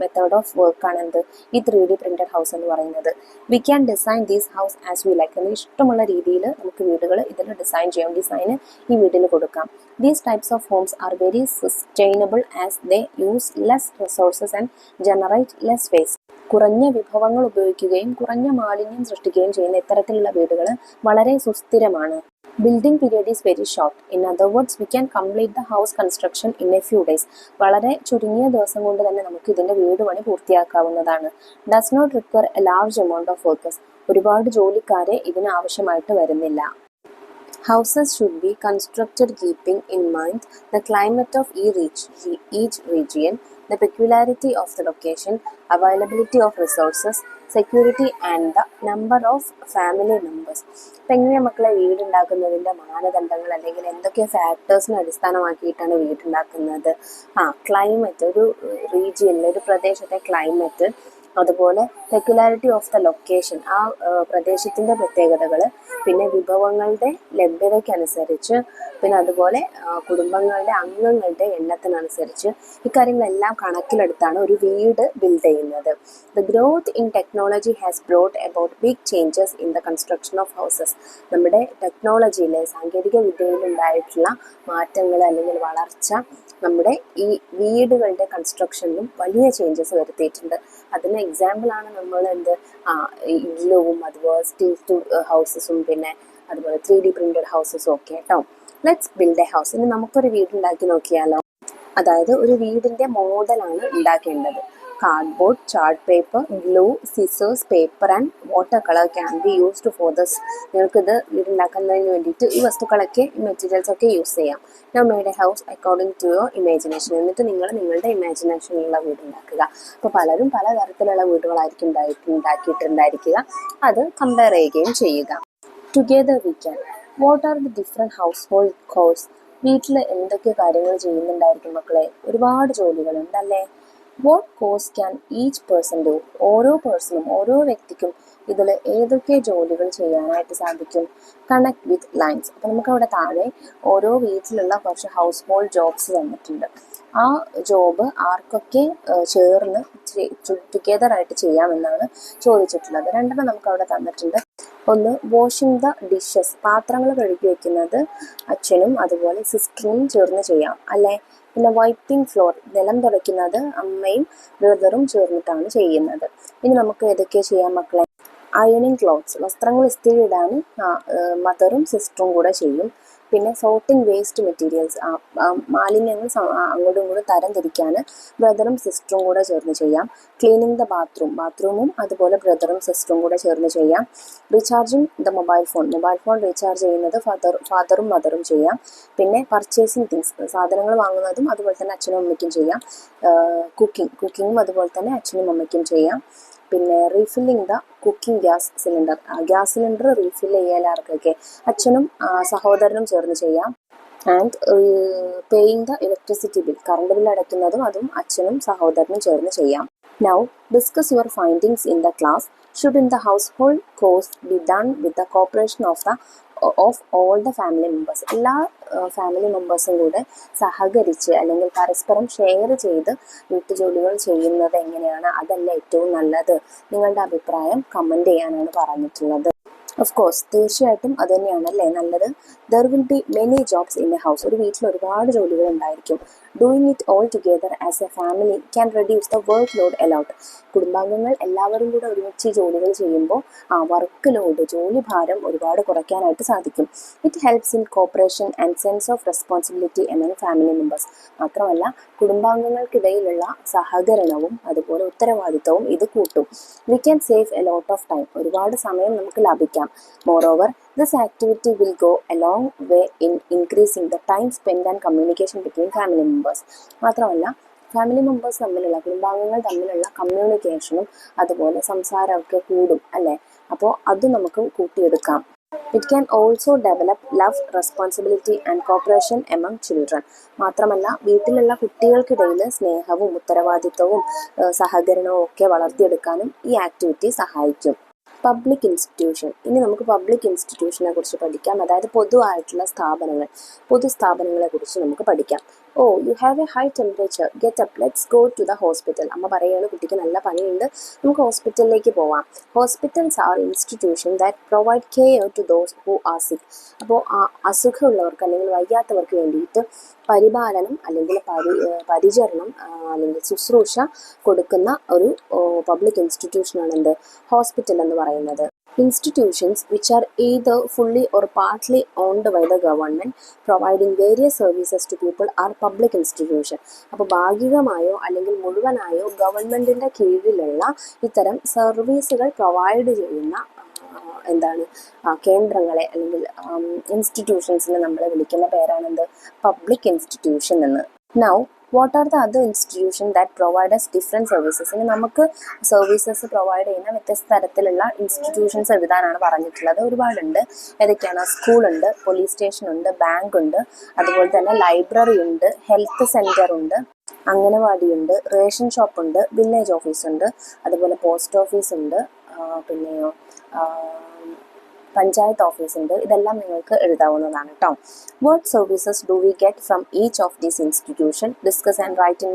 മെത്തേഡ് ഓഫ് വർക്കാണ് എന്ത് ഈ 3D പ്രിന്റഡ് ഹൗസ് എന്ന് പറയുന്നത്. We can design these house as we like. നമുക്ക് ഇഷ്ടമുള്ള രീതിയിൽ നമുക്ക് വീടുകൾ ഇതിൽ ഡിസൈൻ ചെയ്യാം. ഡിസൈന് ഈ വീട്ടിൽ കൊടുക്കാം. These types of homes are very sustainable as they use less resources and generate less waste. കുറഞ്ഞ വിഭവങ്ങൾ ഉപയോഗിക്കുകയും കുറഞ്ഞ മാലിന്യം സൃഷ്ടിക്കുകയും ചെയ്യുന്ന ഇത്തരത്തിലുള്ള വീടുകൾ വളരെ സുസ്ഥിരമാണ്. Building period is very short. In other words we can complete the house construction in a few days. വളരെ ചുരുങ്ങിയ ദിവസം കൊണ്ട് തന്നെ നമുക്ക് ഇതിന്റെ വീട് പണി പൂർത്തിയാക്കാവുന്നതാണ്. Does not require a large amount of workers. ഒരുപാട് ജോലിക്കാരെ ഇതിന് ആവശ്യമായിട്ട് വരുന്നില്ല. Houses should be constructed keeping in mind the climate of each region, the peculiarity of the location, availability of resources, security and the number of family members. ഇപ്പം എങ്ങനെയാണ് മക്കളെ വീടുണ്ടാക്കുന്നതിൻ്റെ മാനദണ്ഡങ്ങൾ അല്ലെങ്കിൽ എന്തൊക്കെ ഫാക്ടേഴ്സിനെ അടിസ്ഥാനമാക്കിയിട്ടാണ് വീടുണ്ടാക്കുന്നത്? ക്ലൈമറ്റ്, ഒരു റീജിയനിലെ ഒരു പ്രദേശത്തെ ക്ലൈമറ്റ്, അതുപോലെ പെക്യുലാരിറ്റി ഓഫ് ദ ലൊക്കേഷൻ, ആ പ്രദേശത്തിൻ്റെ പ്രത്യേകതകൾ, പിന്നെ വിഭവങ്ങളുടെ ലഭ്യതയ്ക്കനുസരിച്ച്, പിന്നെ അതുപോലെ കുടുംബങ്ങളുടെ അംഗങ്ങളുടെ എണ്ണത്തിനനുസരിച്ച് ഇക്കാര്യങ്ങളെല്ലാം കണക്കിലെടുത്താണ് ഒരു വീട് ബിൽഡ് ചെയ്യുന്നത്. The growth in technology has brought about big changes in the construction of houses. നമ്മുടെ ടെക്നോളജിയിലെ സാങ്കേതിക വിദ്യയിലുണ്ടായിട്ടുള്ള മാറ്റങ്ങൾ അല്ലെങ്കിൽ വളർച്ച നമ്മുടെ ഈ വീടുകളുടെ കൺസ്ട്രക്ഷനിലും വലിയ ചേഞ്ചസ് വരുത്തിയിട്ടുണ്ട്. അതിന് എക്സാമ്പിളാണ് നമ്മൾ ഇഗ്ലൂവും അതുപോലെ സ്റ്റീൽ ഹൗസസും പിന്നെ അതുപോലെ 3D പ്രിന്റഡ് ഹൗസസും ഒക്കെ കേട്ടോ. Let's build a house. ഇനി നമുക്കൊരു വീടുണ്ടാക്കി നോക്കിയാലോ. അതായത് ഒരു വീടിന്റെ മോഡലാണ് ഉണ്ടാക്കേണ്ടത്. Cardboard, chart paper, glue, scissors, paper and water colour can be used for this. നിങ്ങൾക്കിത് വീടുണ്ടാക്കുന്നതിന് വേണ്ടിയിട്ട് ഈ വസ്തുക്കളൊക്കെ ഈ മെറ്റീരിയൽസ് ഒക്കെ യൂസ് ചെയ്യാം. Now made a house according to your imagination. എന്നിട്ട് നിങ്ങൾ നിങ്ങളുടെ ഇമാജിനേഷനിലുള്ള വീടുണ്ടാക്കുക. അപ്പോൾ പലരും പലതരത്തിലുള്ള വീടുകളായിരിക്കും ഉണ്ടാക്കിയിട്ടുണ്ടായിരിക്കുക. അത് കമ്പയർ ചെയ്യുകയും ചെയ്യുക. Together we can. What are the different house hold course? വീട്ടിൽ എന്തൊക്കെ കാര്യങ്ങൾ ചെയ്യുന്നുണ്ടായിരിക്കും മക്കളെ? ഒരുപാട് ജോലികളുണ്ട് അല്ലേ? What course can each person do? ഓരോ പേഴ്സണും, ഓരോ വ്യക്തിക്കും ഇതിൽ ഏതൊക്കെ ജോലികൾ ചെയ്യാനായിട്ട് സാധിക്കും? Connect with lines. അപ്പോൾ നമുക്കവിടെ താഴെ ഓരോ വീട്ടിലുള്ള കുറച്ച് ഹൗസ് ഹോൾഡ് ജോബ്സ് തന്നിട്ടുണ്ട്. ആ ജോബ് ആർക്കൊക്കെ ചേർന്ന് ടുഗെദർ ആയിട്ട് ചെയ്യാമെന്നാണ് ചോദിച്ചിട്ടുള്ളത്. രണ്ടെണ്ണം നമുക്കവിടെ തന്നിട്ടുണ്ട്. ഒന്ന്, വാഷിംഗ് ദ ഡിഷസ്. പാത്രങ്ങൾ കഴുകി വയ്ക്കുന്നത് അച്ഛനും അതുപോലെ സിസ്റ്ററും ചേർന്ന് ചെയ്യാം അല്ലേ? പിന്നെ വൈപ്പിംഗ് ഫ്ലോർ, നിലം തുടയ്ക്കുന്നത് അമ്മയും ബ്രദറും ചേർന്നിട്ടാണ് ചെയ്യുന്നത്. ഇനി നമുക്ക് ഏതൊക്കെ ചെയ്യാം മക്കളെ? അയണിങ് ക്ലോത്ത്സ്, വസ്ത്രങ്ങൾ ഇസ്തിരി ഇടാൻ മദറും സിസ്റ്ററും കൂടെ ചെയ്യും. പിന്നെ സോർട്ടിങ് വേസ്റ്റ് മെറ്റീരിയൽസ്, മാലിന്യങ്ങൾ അങ്ങോട്ടും ഇങ്ങോട്ടും തരം തിരിക്കാൻ ബ്രദറും സിസ്റ്ററും കൂടെ ചേർന്ന് ചെയ്യാം. ക്ലീനിങ് ദ ബാത്റൂമും അതുപോലെ ബ്രദറും സിസ്റ്ററും കൂടെ ചേർന്ന് ചെയ്യാം. Recharging the mobile phone recharge ചെയ്യുന്നത് ഫാദറും മദറും ചെയ്യാം. പിന്നെ പർച്ചേസിങ് തിങ്സ്, സാധനങ്ങൾ വാങ്ങുന്നതും അതുപോലെ തന്നെ അച്ഛനും അമ്മയ്ക്കും ചെയ്യാം. കുക്കിങ്ങും അതുപോലെ തന്നെ അച്ഛനും അമ്മയ്ക്കും ചെയ്യാം. പിന്നെ refilling the cooking gas cylinder refill ചെയ്യാൻ ആർക്കൊക്കെ? അച്ഛനും സഹോദരനും ചേർന്ന് ചെയ്യാം. And paying the electricity bill, current bill അടയ്ക്കുന്നതും അതും അച്ഛനും സഹോദരനും ചേർന്ന് ചെയ്യാം. Now, discuss your findings in the class. Shouldn't the household chores be done with the cooperation of all the family members? എല്ലാ ഫാമിലി മെമ്പേഴ്സും കൂടെ സഹകരിച്ച് അല്ലെങ്കിൽ പരസ്പരം ഷെയർ ചെയ്ത് വീട്ടുജോലികൾ ചെയ്യുന്നത് എങ്ങനെയാണ്? അതല്ല ഏറ്റവും നല്ലത്? നിങ്ങളുടെ അഭിപ്രായം കമൻറ്റ് ചെയ്യാനാണ് പറഞ്ഞിട്ടുള്ളത്. ഓഫ് കോഴ്സ്, തീർച്ചയായിട്ടും അത് തന്നെയാണല്ലേ നല്ലത്. There will be many jobs in A house. ഒരു വീട്ടിൽ ഒരുപാട് ജോലികൾ ഉണ്ടായിരിക്കും. Doing it all together as A family can reduce the work load a lot. കുടുംബാംഗങ്ങൾ എല്ലാവരും കൂടെ ഒരുമിച്ച് ജോലികൾ ചെയ്യുമ്പോൾ ആ വർക്ക് ലോഡ്, ജോലി ഭാരം ഒരുപാട് കുറയ്ക്കാനായിട്ട് സാധിക്കും. It helps in cooperation and sense of responsibility among family members. മാത്രമല്ല കുടുംബാംഗങ്ങൾക്കിടയിലുള്ള സഹകരണവും അതുപോലെ ഉത്തരവാദിത്തവും ഇത് കൂട്ടും. We can save A lot of time. ഒരുപാട് സമയം നമുക്ക് ലാഭിക്കാം. Moreover, this activity will go a long way in increasing the time spent and communication between family members. മാത്രമല്ല ഫാമിലി മെമ്പേഴ്സ് തമ്മിലുള്ള, കുടുംബാംഗങ്ങൾ തമ്മിലുള്ള കമ്മ്യൂണിക്കേഷനും അതുപോലെ സംസാരമൊക്കെ കൂടും അല്ലേ? അപ്പോൾ അത് നമുക്ക് കൂട്ടിയെടുക്കാം. It can also develop love, responsibility and cooperation among children. മാത്രമല്ല വീട്ടിലുള്ള കുട്ടികൾക്കിടയിൽ സ്നേഹവും ഉത്തരവാദിത്വവും സഹകരണവും ഒക്കെ വളർത്തിയെടുക്കാനും ഈ ആക്ടിവിറ്റി സഹായിക്കും. Public institution. ഇനി നമുക്ക് പബ്ലിക് ഇൻസ്റ്റിറ്റ്യൂഷനെ കുറിച്ച് പഠിക്കാം. അതായത് പൊതുവായിട്ടുള്ള പൊതുസ്ഥാപനങ്ങളെ കുറിച്ച് നമുക്ക് പഠിക്കാം. You have a high temperature, get up, let's go to the hospital. അമ്മ പറയുകയാണ് കുട്ടിക്ക് നല്ല പനിയുണ്ട്, നമുക്ക് ഹോസ്പിറ്റലിലേക്ക് പോവാം. Hospitals are institution that provide care to those who are sick. അപ്പോൾ അസുഖമുള്ളവർക്ക് അല്ലെങ്കിൽ വയ്യാത്തവർക്ക് വേണ്ടിയിട്ട് പരിപാലനം അല്ലെങ്കിൽ പരിചരണം അല്ലെങ്കിൽ ശുശ്രൂഷ കൊടുക്കുന്ന ഒരു പബ്ലിക് ഇൻസ്റ്റിറ്റ്യൂഷനാണ് എന്ത്? ഹോസ്പിറ്റൽ എന്ന് പറയുന്നത്. Institutions which are either fully or partly owned by the government providing various services to people are public institution. അപ്പോൾ ഭാഗികമായോ അല്ലെങ്കിൽ മുഴുവനായോ ഗവൺമെൻറ്റിൻ്റെ കീഴിലുള്ള ഇത്തരം സർവീസുകൾ പ്രൊവൈഡ് ചെയ്യുന്ന കേന്ദ്രങ്ങളെ അല്ലെങ്കിൽ ഇൻസ്റ്റിറ്റ്യൂഷൻസിനെ നമ്മൾ വിളിക്കുന്ന പേരാണെന്ത്? പബ്ലിക് ഇൻസ്റ്റിറ്റ്യൂഷൻ എന്ന്. Now what are the other institution that provide us different services? ഇനി നമുക്ക് സർവീസസ് പ്രൊവൈഡ് ചെയ്യുന്ന വ്യത്യസ്ത തരത്തിലുള്ള ഇൻസ്റ്റിറ്റ്യൂഷൻസ് എഴുതാനാണ് പറഞ്ഞിട്ടുള്ളത്. ഒരുപാടുണ്ട്. ഏതൊക്കെയാണ്? സ്കൂളുണ്ട്, പോലീസ് സ്റ്റേഷൻ ഉണ്ട്, ബാങ്ക് ഉണ്ട്, അതുപോലെ തന്നെ ലൈബ്രറി ഉണ്ട്, ഹെൽത്ത് സെൻറ്റർ ഉണ്ട്, അംഗനവാടി ഉണ്ട്, റേഷൻ ഷോപ്പ് ഉണ്ട്, വില്ലേജ് ഓഫീസ് ഉണ്ട്, അതുപോലെ പോസ്റ്റ് ഓഫീസ് ഉണ്ട്, പിന്നെയോ പഞ്ചായത്ത് ഓഫീസ് ഉണ്ട്. ഇതെല്ലാം നിങ്ങൾക്ക് എഴുതാവുന്നതാണ് കേട്ടോ. What services do we get from each of these institution? Discuss and write in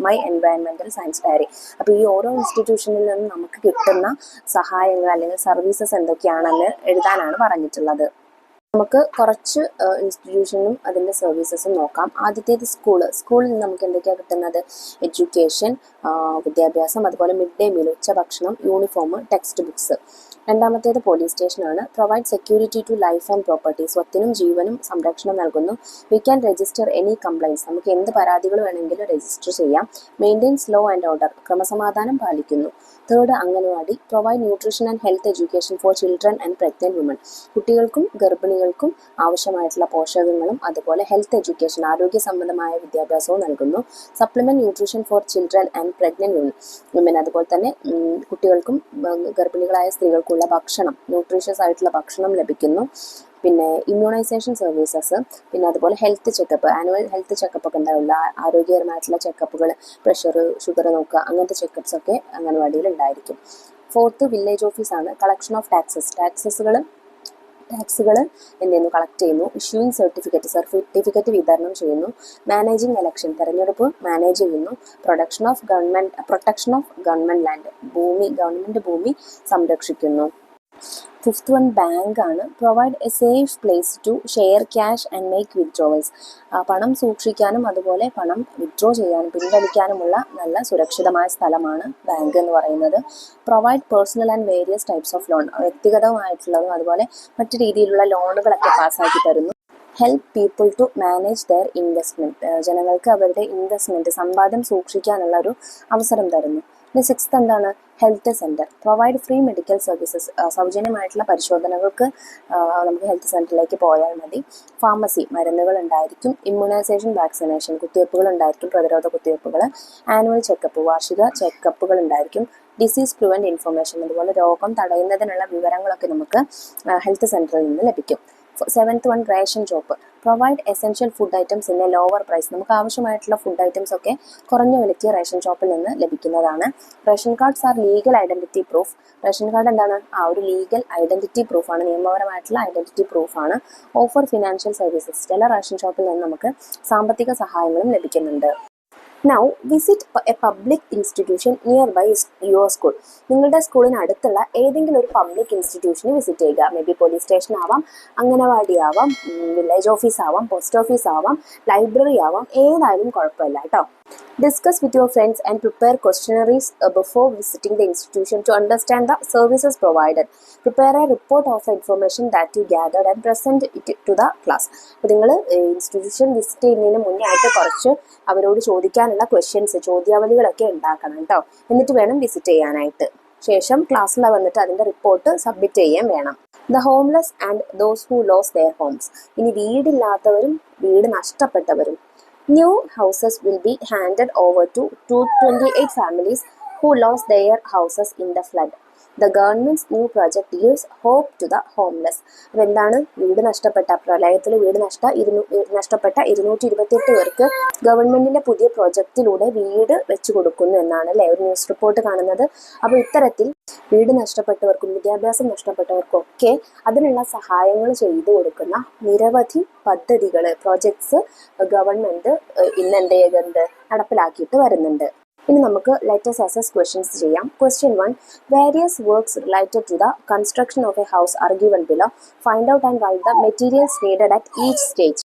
my environmental science diary. അപ്പോൾ ഈ ഓരോ ഇൻസ്റ്റിറ്റ്യൂഷനിൽ നിന്നും നമുക്ക് കിട്ടുന്ന സഹായങ്ങൾ അല്ലെങ്കിൽ സർവീസസ് എന്തൊക്കെയാണെന്ന് എഴുതാനാണ് പറഞ്ഞിട്ടുള്ളത്. നമുക്ക് കുറച്ച് ഇൻസ്റ്റിറ്റ്യൂഷനും അതിൻ്റെ സർവീസസും നോക്കാം. ആദ്യത്തേത് സ്കൂളിൽ നിന്ന് നമുക്ക് എന്തൊക്കെയാണ് കിട്ടുന്നത്? എഡ്യൂക്കേഷൻ, വിദ്യാഭ്യാസം, അതുപോലെ മിഡ് ഡേ മീൽ, ഉച്ചഭക്ഷണം, യൂണിഫോം, ടെക്സ്റ്റ് ബുക്സ്. രണ്ടാമത്തേത് പോലീസ് സ്റ്റേഷനാണ്. Provide security to life and property. സ്വത്തിനും ജീവനും സംരക്ഷണം നൽകുന്നു. We can register any complaints. നമുക്ക് എന്ത് പരാതികൾ വേണമെങ്കിലും രജിസ്റ്റർ ചെയ്യാം. Maintains law and order. ക്രമസമാധാനം പാലിക്കുന്നു. Third, anganwadi. Provide nutrition and health education for children and pregnant women. കുട്ടികൾക്കും ഗർഭിണികൾക്കും ആവശ്യമായിട്ടുള്ള പോഷകങ്ങളും അതുപോലെ ഹെൽത്ത് എഡ്യൂക്കേഷൻ, ആരോഗ്യ സംബന്ധമായ വിദ്യാഭ്യാസവും നൽകുന്നു. Supplement nutrition for children and pregnant women. അതുപോലെ തന്നെ കുട്ടികൾക്കും ഗർഭിണികളായ സ്ത്രീകൾക്കുള്ള ഭക്ഷണം, ന്യൂട്രീഷ്യസ് ആയിട്ടുള്ള ഭക്ഷണം ലഭിക്കുന്നു. പിന്നെ ഇമ്മ്യൂണൈസേഷൻ സർവീസസ്, പിന്നെ അതുപോലെ health checkup, annual health checkup ഒക്കെ ഉണ്ടാവില്ല, ആരോഗ്യകരമായിട്ടുള്ള ചെക്കപ്പുകൾ, പ്രഷർ, ഷുഗർ നോക്കുക, അങ്ങനത്തെ ചെക്കപ്സ് ഒക്കെ അംഗൻവാടിയിൽ ഉണ്ടായിരിക്കും. ഫോർത്ത്, വില്ലേജ് ഓഫീസാണ്. കളക്ഷൻ ഓഫ് ടാക്സുകൾ എന്തെയ്യുന്നു? കളക്ട് ചെയ്യുന്നു. ഇഷ്യൂയിങ് സർട്ടിഫിക്കറ്റ് വിതരണം ചെയ്യുന്നു. മാനേജിങ് ഇലക്ഷൻ, തെരഞ്ഞെടുപ്പ് മാനേജ് ചെയ്യുന്നു. Protection of government land, government ഭൂമി സംരക്ഷിക്കുന്നു. ഫിഫ്ത്ത് വൺ ബാങ്ക് ആണ്. Provide a safe place to share cash and make withdrawals. പണം സൂക്ഷിക്കാനും അതുപോലെ പണം വിത്ഡ്രോ ചെയ്യാനും പിൻവലിക്കാനുമുള്ള നല്ല സുരക്ഷിതമായ സ്ഥലമാണ് ബാങ്ക് എന്ന് പറയുന്നത്. Provide personal and various types of loan. വ്യക്തിഗതമായിട്ടുള്ളതും അതുപോലെ മറ്റു രീതിയിലുള്ള ലോണുകളൊക്കെ പാസ്സാക്കി തരുന്നു. Help people to manage their investment. ജനങ്ങൾക്ക് അവരുടെ ഇൻവെസ്റ്റ്മെൻറ്റ്, സമ്പാദ്യം സൂക്ഷിക്കാനുള്ള ഒരു അവസരം തരുന്നു. പിന്നെ സിക്സ്ത് എന്താണ്? Health centre. Provide free medical services. സൗജന്യമായിട്ടുള്ള പരിശോധനകൾക്ക് നമുക്ക് ഹെൽത്ത് സെൻറ്ററിലേക്ക് പോയാൽ മതി. ഫാർമസി, മരുന്നുകൾ ഉണ്ടായിരിക്കും. ഇമ്മ്യൂണൈസേഷൻ, വാക്സിനേഷൻ, കുത്തിവയ്പ്പുകൾ ഉണ്ടായിരിക്കും, പ്രതിരോധ കുത്തിവയ്പ്പുകൾ. ആനുവൽ ചെക്കപ്പ്, വാർഷിക ചെക്കപ്പുകൾ ഉണ്ടായിരിക്കും. ഡിസീസ് പ്രിവെൻറ്റ് ഇൻഫർമേഷൻ, അതുപോലെ രോഗം തടയുന്നതിനുള്ള വിവരങ്ങളൊക്കെ നമുക്ക് ഹെൽത്ത് സെൻറ്ററിൽ നിന്ന് ലഭിക്കും. Seventh one, ration shop. Provide essential food items in a lower price. നമുക്ക് ആവശ്യമായിട്ടുള്ള ഫുഡ് ഐറ്റംസ് ഒക്കെ കുറഞ്ഞ വിലയ്ക്ക് റേഷൻ ഷോപ്പിൽ നിന്ന് ലഭിക്കുന്നതാണ്. Ration cards are legal identity proof. Ration card എന്താണ്? ഒരു ലീഗൽ ഐഡന്റിറ്റി പ്രൂഫാണ്, നിയമപരമായിട്ടുള്ള ഐഡന്റിറ്റി പ്രൂഫാണ്. Offer financial services. ചില റേഷൻ ഷോപ്പിൽ നിന്ന് നമുക്ക് സാമ്പത്തിക സഹായങ്ങളും ലഭിക്കുന്നുണ്ട്. Now visit a public institution nearby your school. നിങ്ങളുടെ സ്കൂളിന് അടുത്തുള്ള ഏതെങ്കിലും ഒരു പബ്ലിക് ഇൻസ്റ്റിറ്റ്യൂഷന് വിസിറ്റ് ചെയ്യുക. മേ ബി പോലീസ് സ്റ്റേഷൻ ആവാം, അംഗനവാടി ആവാം, വില്ലേജ് ഓഫീസ് ആവാം, പോസ്റ്റ് ഓഫീസ് ആവാം, ലൈബ്രറി ആവാം, ഏതായാലും കുഴപ്പമില്ല കേട്ടോ. Discuss with your friends and prepare questionnaires before visiting the institution to understand the services provided. Prepare a report of the information that you gathered and present it to the class. അപ്പോൾ നിങ്ങൾ institution visit ചെയ്യുന്നതിന് മുന്നേ ആയിട്ട് കുറച്ച് അവരോട് ചോദിക്കാനുള്ള questions, ചോദ്യാവലികളൊക്കെ ഉണ്ടാക്കണം കേട്ടോ. എന്നിട്ട് വേണം വിസിറ്റ് ചെയ്യാനായിട്ട്. ശേഷം ക്ലാസ്സിൽ വന്നിട്ട് അതിൻ്റെ റിപ്പോർട്ട് സബ്മിറ്റ് ചെയ്യാൻ വേണം. The homeless and those who loss there Holmes. ഇനി വീടില്ലാത്തവരും വീട് നഷ്ടപ്പെട്ടവരും. New houses will be handed over to 228 families who lost their houses in the flood. The government's new project gives hope to the homeless. അപ്പോൾ എന്താണ്? വീട് നഷ്ടപ്പെട്ട, പ്രളയത്തിൽ വീട് നഷ്ടപ്പെട്ട 228 പേർക്ക് ഗവൺമെന്റിന്റെ പുതിയ പ്രോജക്റ്റിലൂടെ വീട് വെച്ച് കൊടുക്കുന്നു എന്നാണ് അല്ലേ ഒരു ന്യൂസ് റിപ്പോർട്ട് കാണുന്നത്. അപ്പോൾ ഇത്തരത്തിൽ വീട് നഷ്ടപ്പെട്ടവർക്കും വിദ്യാഭ്യാസം നഷ്ടപ്പെട്ടവർക്കും ഒക്കെ അതിനുള്ള സഹായങ്ങൾ ചെയ്തു കൊടുക്കുന്ന നിരവധി പദ്ധതികൾ, പ്രോജക്ട്സ് ഗവൺമെന്റ് ഇന്ന് എന്ത് ചെയ്യുന്നുണ്ട്? നടപ്പിലാക്കിയിട്ട് വരുന്നുണ്ട്. ഇനി നമുക്ക് ലെറ്റസ് അസസ് ക്വസ്റ്റ്യൻസ് ചെയ്യാം. Question 1. Various works related to the construction of a house are given below. Find out and write the materials needed at each stage.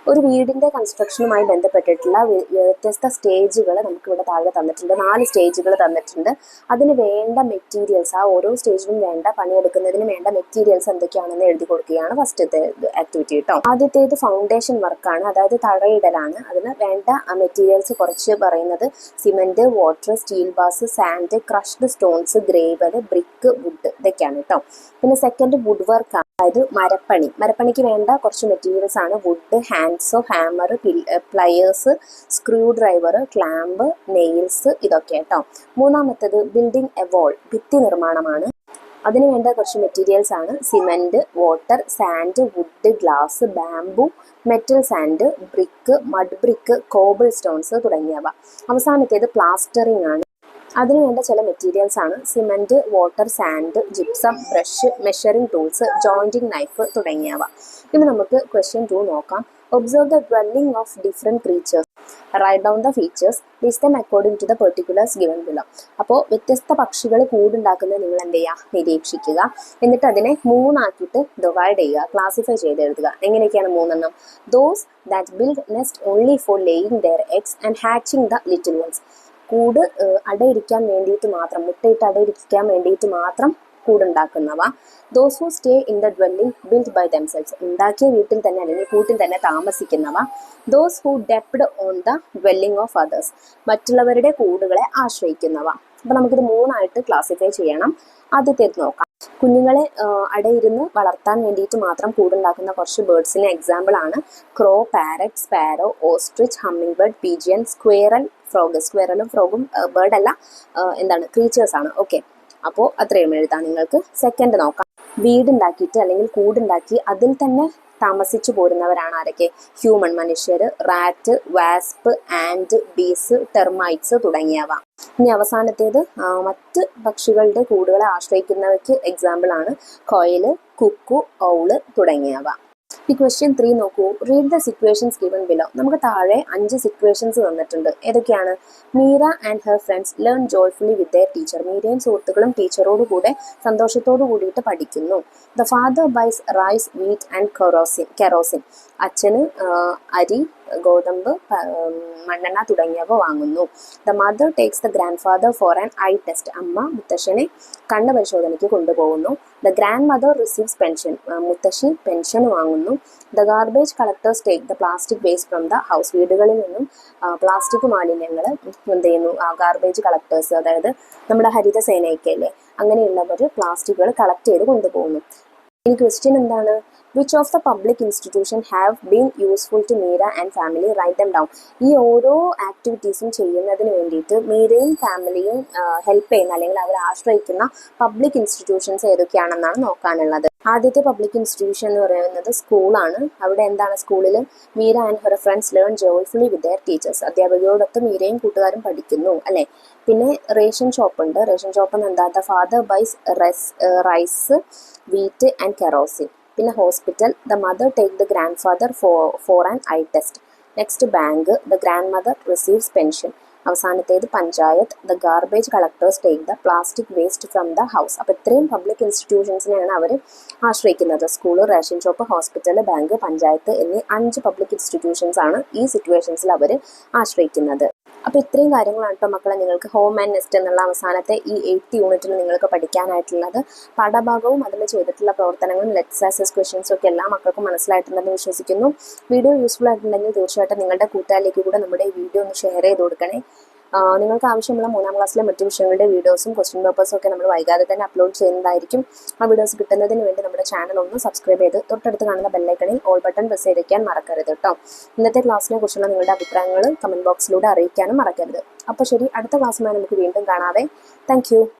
ഒരു വീടിൻ്റെ കൺസ്ട്രക്ഷനുമായി ബന്ധപ്പെട്ടിട്ടുള്ള വ്യത്യസ്ത സ്റ്റേജുകൾ നമുക്കിവിടെ താഴെ തന്നിട്ടുണ്ട്. 4 സ്റ്റേജുകൾ തന്നിട്ടുണ്ട്. അതിന് വേണ്ട മെറ്റീരിയൽസ്, ആ ഓരോ സ്റ്റേജിലും വേണ്ട പണിയെടുക്കുന്നതിന് വേണ്ട മെറ്റീരിയൽസ് എന്തൊക്കെയാണെന്ന് എഴുതി കൊടുക്കുകയാണ് ഫസ്റ്റത്തെ ആക്ടിവിറ്റി കേട്ടോ. ആദ്യത്തേത് ഫൗണ്ടേഷൻ വർക്കാണ്, അതായത് തറയിടലാണ്. അതിന് വേണ്ട മെറ്റീരിയൽസ് കുറച്ച് പറയുന്നത് cement, water, steel bars, sand, crushed stones, gravel, brick, wood, ഇതൊക്കെയാണ് കേട്ടോ. പിന്നെ സെക്കൻഡ് വുഡ് വർക്കാണ്, അതായത് മരപ്പണിക്ക് വേണ്ട കുറച്ച് മെറ്റീരിയൽസ് ആണ് wood, handsaw, hammer, pliers, screwdriver, clamp, nails, ഇതൊക്കെ കേട്ടോ. മൂന്നാമത്തേത് ബിൽഡിംഗ് എ വാൾ, ഭിത്തി നിർമ്മാണമാണ്. അതിന് വേണ്ട കുറച്ച് മെറ്റീരിയൽസ് ആണ് cement, water, sand, wood, glass, bamboo, metal sand, brick, mud brick, cobble stones തുടങ്ങിയവ. അവസാനത്തേത് പ്ലാസ്റ്ററിംഗ് ആണ്. അതിനുവേണ്ട ചില മെറ്റീരിയൽസ് ആണ് cement, water, sand, gypsum, brush, measuring tools, jointing knife തുടങ്ങിയവ. ഇനി നമുക്ക് ക്വസ്റ്റ്യൻ 2 നോക്കാം. Observe the dwelling of different creatures. Write down the features, list them according to the particulars given below. അപ്പോൾ വ്യത്യസ്ത പക്ഷികൾ കൂടുണ്ടാക്കുന്നത് നിങ്ങൾ എന്ത് ചെയ്യുക? നിരീക്ഷിക്കുക. എന്നിട്ട് അതിനെ 3 ആക്കിയിട്ട് ഡിവൈഡ് ചെയ്യുക, ക്ലാസിഫൈ ചെയ്ത് എഴുതുക. എങ്ങനെയൊക്കെയാണ് 3 those that build nest only for laying their eggs and hatching the little ones. കൂട് അടയിരിക്കാൻ വേണ്ടിയിട്ട് മാത്രം, മുട്ടയിട്ട് അടയിരിക്കാൻ വേണ്ടിയിട്ട് മാത്രം കൂടുണ്ടാക്കുന്നവ. Those who stay in the dwelling build by themselves. ഉണ്ടാക്കിയ വീട്ടിൽ തന്നെ അല്ലെങ്കിൽ കൂട്ടിൽ തന്നെ താമസിക്കുന്നവ. Those who depend on the dwelling of others. മറ്റുള്ളവരുടെ കൂടുകളെ ആശ്രയിക്കുന്നവ. അപ്പോൾ നമുക്കിത് 3 ആയിട്ട് ക്ലാസിഫൈ ചെയ്യണം. ആദ്യത്തേത് നോക്കാം. കുഞ്ഞുങ്ങളെ അടയിരുന്ന് വളർത്താൻ വേണ്ടിയിട്ട് മാത്രം കൂടുണ്ടാക്കുന്ന കുറച്ച് ബേർഡ്സിന് എക്സാമ്പിൾ ആണ് crow, parrot, sparrow, ostrich, hummingbird, pigeon, squirrel, frog. സ്ക്വേറലും ഫ്രോഗും ബേർഡ് അല്ല, എന്താണ്, ക്രീച്ചേഴ്സ് ആണ്. ഓക്കെ, അപ്പോൾ അത്രയും എഴുതാം നിങ്ങൾക്ക്. സെക്കൻഡ് നോക്കാം. വീടുണ്ടാക്കിയിട്ട് അല്ലെങ്കിൽ കൂടുണ്ടാക്കി അതിൽ തന്നെ താമസിച്ചു പോരുന്നവരാണ് ആരൊക്കെ? ഹ്യൂമൻ, മനുഷ്യർ, rat, wasp, and, bees, termites തുടങ്ങിയവ. ഇനി അവസാനത്തേത് മറ്റ് പക്ഷികളുടെ കൂടുകളെ ആശ്രയിക്കുന്നവയ്ക്ക് എക്സാമ്പിൾ ആണ് കൊയല്, കുക്കു, ഔള് തുടങ്ങിയവ. ഈ ക്വസ്റ്റ്യൻ 3 നോക്കൂ. Read the situations given below. നമുക്ക് താഴെ 5 സിറ്റുവേഷൻസ് തന്നിട്ടുണ്ട്. ഏതൊക്കെയാണ്? Meera and her friends learn joyfully with their teacher. മീരയും സുഹൃത്തുക്കളും ടീച്ചറോട് കൂടെ സന്തോഷത്തോടു കൂടിയിട്ട് പഠിക്കുന്നു. The father buys rice, wheat and kerosene. അച്ഛന് അരി, ഗോതമ്പ്, മണ്ണെണ്ണ തുടങ്ങിയവ വാങ്ങുന്നു. The mother takes the grandfather for an eye test. അമ്മ മുത്തശ്ശനെ കണ്ണ് പരിശോധനയ്ക്ക് കൊണ്ടുപോകുന്നു. The grandmother receives pension. മുത്തശ്ശി പെൻഷൻ വാങ്ങുന്നു. The garbage collectors take the plastic waste from the house. വീടുകളിൽ നിന്നും പ്ലാസ്റ്റിക് മാലിന്യങ്ങൾ എന്ത് ചെയ്യുന്നു? ഗാർബേജ് കളക്ടേഴ്സ്, അതായത് നമ്മുടെ ഹരിതസേനയൊക്കെ അല്ലേ, അങ്ങനെയുള്ളവർ പ്ലാസ്റ്റിക്കുകൾ കളക്ട് ചെയ്ത് കൊണ്ടുപോകുന്നു. ഇനി ക്വസ്റ്റ്യൻ എന്താണ്? Which of the public institution have been useful to Meera and family? Write them down. ഈ ഓരോ ആക്ടിവിറ്റീസും ചെയ്യുന്നതിന് വേണ്ടിയിട്ട് മീരയും ഫാമിലിയും ഹെൽപ്പ് ചെയ്യുന്ന അല്ലെങ്കിൽ അവർ ആശ്രയിക്കുന്ന പബ്ലിക് ഇൻസ്റ്റിറ്റ്യൂഷൻസ് ഏതൊക്കെയാണെന്നാണ് നോക്കാനുള്ളത്. ആദ്യത്തെ പബ്ലിക് ഇൻസ്റ്റിറ്റ്യൂഷൻ എന്ന് പറയുന്നത് സ്കൂളാണ്. അവിടെ എന്താണ് സ്കൂളിൽ Meera and her friends learn joyfully with their teachers. അധ്യാപകരോടൊത്ത് മീരയും കൂട്ടുകാരും പഠിക്കുന്നു അല്ലേ. പിന്നെ റേഷൻ ഷോപ്പ് ഉണ്ട്. റേഷൻ ഷോപ്പ് എന്ന് എന്താ, the father buys rice, wheat and kerosene. പിന്നെ hospital, the mother take the grandfather for an eye test. Next bank, the grandmother receives pension. അവസാനത്തേത് panchayat, the garbage collectors take the plastic waste from the house. അപ്പോൾ ഇത്രയും public ഇൻസ്റ്റിറ്റ്യൂഷൻസിനെയാണ് അവർ ആശ്രയിക്കുന്നത്. School, ration shop, hospital, bank, panchayat എന്നീ 5 public institutions ആണ് ഈ സിറ്റുവേഷൻസിൽ അവർ ആശ്രയിക്കുന്നത്. അപ്പോൾ ഇത്രയും കാര്യങ്ങളാണ് കേട്ടോ മക്കളെ നിങ്ങൾക്ക് ഹോം ആൻഡ് നെസ്റ്റ് എന്നുള്ള അവസാനത്തെ ഈ 8th യൂണിറ്റിൽ നിങ്ങൾക്ക് പഠിക്കാനായിട്ടുള്ളത്. പാഠഭാഗവും അതിൽ ചെയ്തിട്ടുള്ള പ്രവർത്തനങ്ങളും ലെക്ചേഴ്സസ് ക്വസ്റ്റ്യൻസും ഒക്കെ എല്ലാ മക്കൾക്കും മനസ്സിലായിട്ടുണ്ടെന്ന് വിശ്വസിക്കുന്നു. വീഡിയോ യൂസ്ഫുൾ ആയിട്ടുണ്ടെങ്കിൽ തീർച്ചയായിട്ടും നിങ്ങളുടെ കൂട്ടുകാരിലേക്ക് കൂടെ നമ്മുടെ ഈ വീഡിയോ ഒന്ന് ഷെയർ ചെയ്ത് കൊടുക്കണേ. നിങ്ങൾക്ക് ആവശ്യമുള്ള 3ാം ക്ലാസ്സിലെ മറ്റു വിഷയങ്ങളുടെ വീഡിയോസും ക്വസ്റ്റ്യൻ പേപ്പേഴ്സും ഒക്കെ നമ്മൾ വൈകാതെ തന്നെ അപ്ലോഡ് ചെയ്യുന്നതായിരിക്കും. ആ വീഡിയോസ് കിട്ടുന്നതിന് വേണ്ടി നമ്മുടെ ചാനൽ ഒന്ന് സബ്സ്ക്രൈബ് ചെയ്ത് തൊട്ടടുത്ത് കാണുന്ന ബെല്ലൈക്കണിൽ ഓൾ ബട്ടൺ പ്രസ് ചെയ്തിരിക്കാൻ മറക്കരുത് കേട്ടോ. ഇന്നത്തെ ക്ലാസ്സിനെ കുറിച്ചുള്ള നിങ്ങളുടെ അഭിപ്രായങ്ങൾ കമൻറ്റ് ബോക്സിലൂടെ അറിയിക്കാനും മറക്കരുത്. അപ്പോൾ ശരി, അടുത്ത ക്ലാസ്സുമായി നമുക്ക് വീണ്ടും കാണാവേ. താങ്ക്